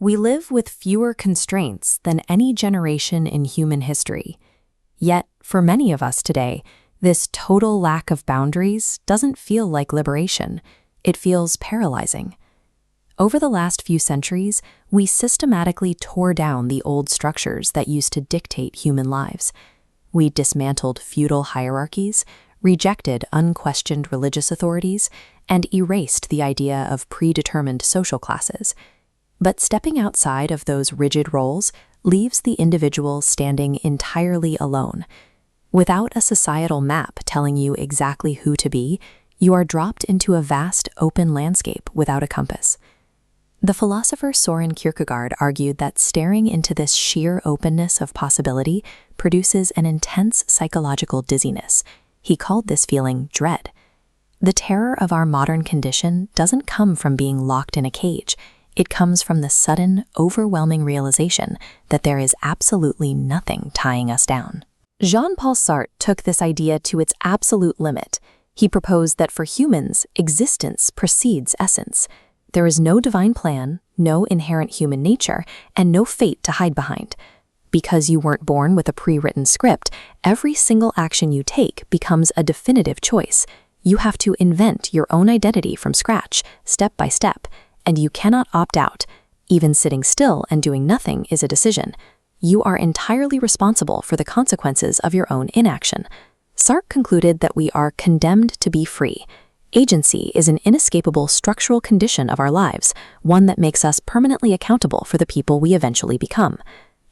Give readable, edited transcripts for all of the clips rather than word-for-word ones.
We live with fewer constraints than any generation in human history. Yet, for many of us today, this total lack of boundaries doesn't feel like liberation. It feels paralyzing. Over the last few centuries, we systematically tore down the old structures that used to dictate human lives. We dismantled feudal hierarchies, rejected unquestioned religious authorities, and erased the idea of predetermined social classes. But stepping outside of those rigid roles leaves the individual standing entirely alone. Without a societal map telling you exactly who to be, you are dropped into a vast open landscape without a compass. The philosopher Søren Kierkegaard argued that staring into this sheer openness of possibility produces an intense psychological dizziness. He called this feeling dread. The terror of our modern condition doesn't come from being locked in a cage. It comes from the sudden, overwhelming realization that there is absolutely nothing tying us down. Jean-Paul Sartre took this idea to its absolute limit. He proposed that for humans, existence precedes essence. There is no divine plan, no inherent human nature, and no fate to hide behind. Because you weren't born with a pre-written script, every single action you take becomes a definitive choice. You have to invent your own identity from scratch, step by step, and you cannot opt out. Even sitting still and doing nothing is a decision. You are entirely responsible for the consequences of your own inaction. Sartre concluded that we are condemned to be free. Agency is an inescapable structural condition of our lives, one that makes us permanently accountable for the people we eventually become.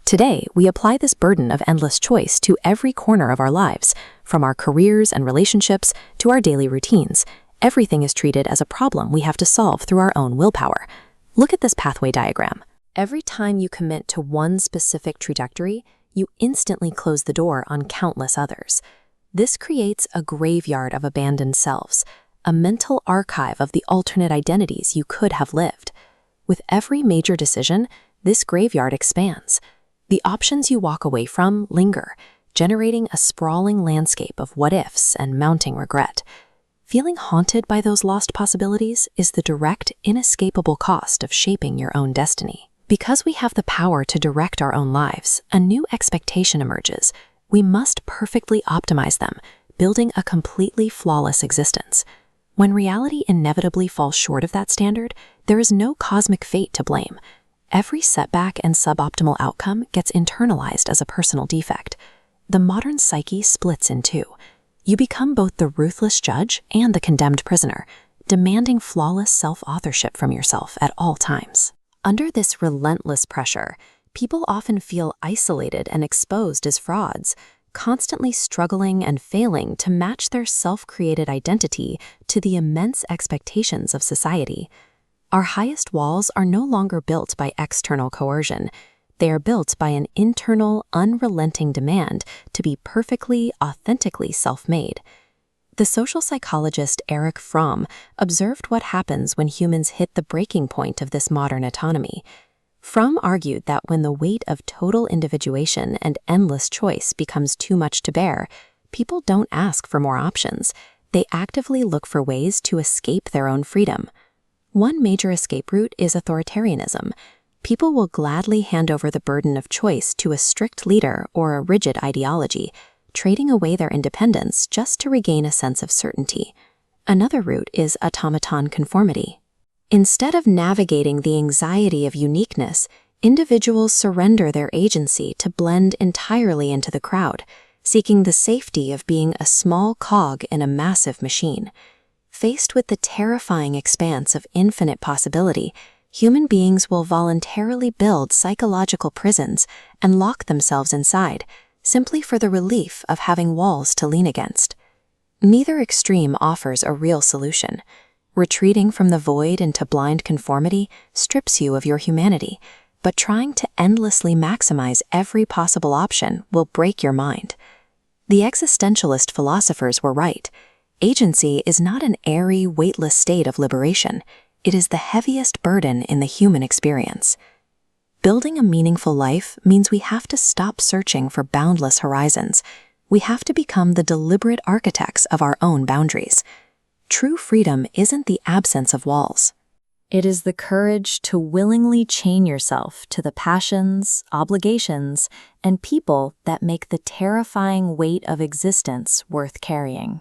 Today, we apply this burden of endless choice to every corner of our lives, from our careers and relationships to our daily routines. Everything is treated as a problem we have to solve through our own willpower. Look at this pathway diagram. Every time you commit to one specific trajectory, you instantly close the door on countless others. This creates a graveyard of abandoned selves, a mental archive of the alternate identities you could have lived. With every major decision, this graveyard expands. The options you walk away from linger, generating a sprawling landscape of what-ifs and mounting regret. Feeling haunted by those lost possibilities is the direct, inescapable cost of shaping your own destiny. Because we have the power to direct our own lives, a new expectation emerges. We must perfectly optimize them, building a completely flawless existence. When reality inevitably falls short of that standard, there is no cosmic fate to blame. Every setback and suboptimal outcome gets internalized as a personal defect. The modern psyche splits in two. You become both the ruthless judge and the condemned prisoner, demanding flawless self-authorship from yourself at all times. Under this relentless pressure, people often feel isolated and exposed as frauds, constantly struggling and failing to match their self-created identity to the immense expectations of society. Our highest walls are no longer built by external coercion. They are built by an internal, unrelenting demand to be perfectly, authentically self-made. The social psychologist Erich Fromm observed what happens when humans hit the breaking point of this modern autonomy. Fromm argued that when the weight of total individuation and endless choice becomes too much to bear, people don't ask for more options. They actively look for ways to escape their own freedom. One major escape route is authoritarianism. People will gladly hand over the burden of choice to a strict leader or a rigid ideology, trading away their independence just to regain a sense of certainty. Another route is automaton conformity. Instead of navigating the anxiety of uniqueness, individuals surrender their agency to blend entirely into the crowd, seeking the safety of being a small cog in a massive machine. Faced with the terrifying expanse of infinite possibility, human beings will voluntarily build psychological prisons and lock themselves inside, simply for the relief of having walls to lean against. Neither extreme offers a real solution. Retreating from the void into blind conformity strips you of your humanity, but trying to endlessly maximize every possible option will break your mind. The existentialist philosophers were right. Agency is not an airy, weightless state of liberation. It is the heaviest burden in the human experience. Building a meaningful life means we have to stop searching for boundless horizons. We have to become the deliberate architects of our own boundaries. True freedom isn't the absence of walls. It is the courage to willingly chain yourself to the passions, obligations, and people that make the terrifying weight of existence worth carrying.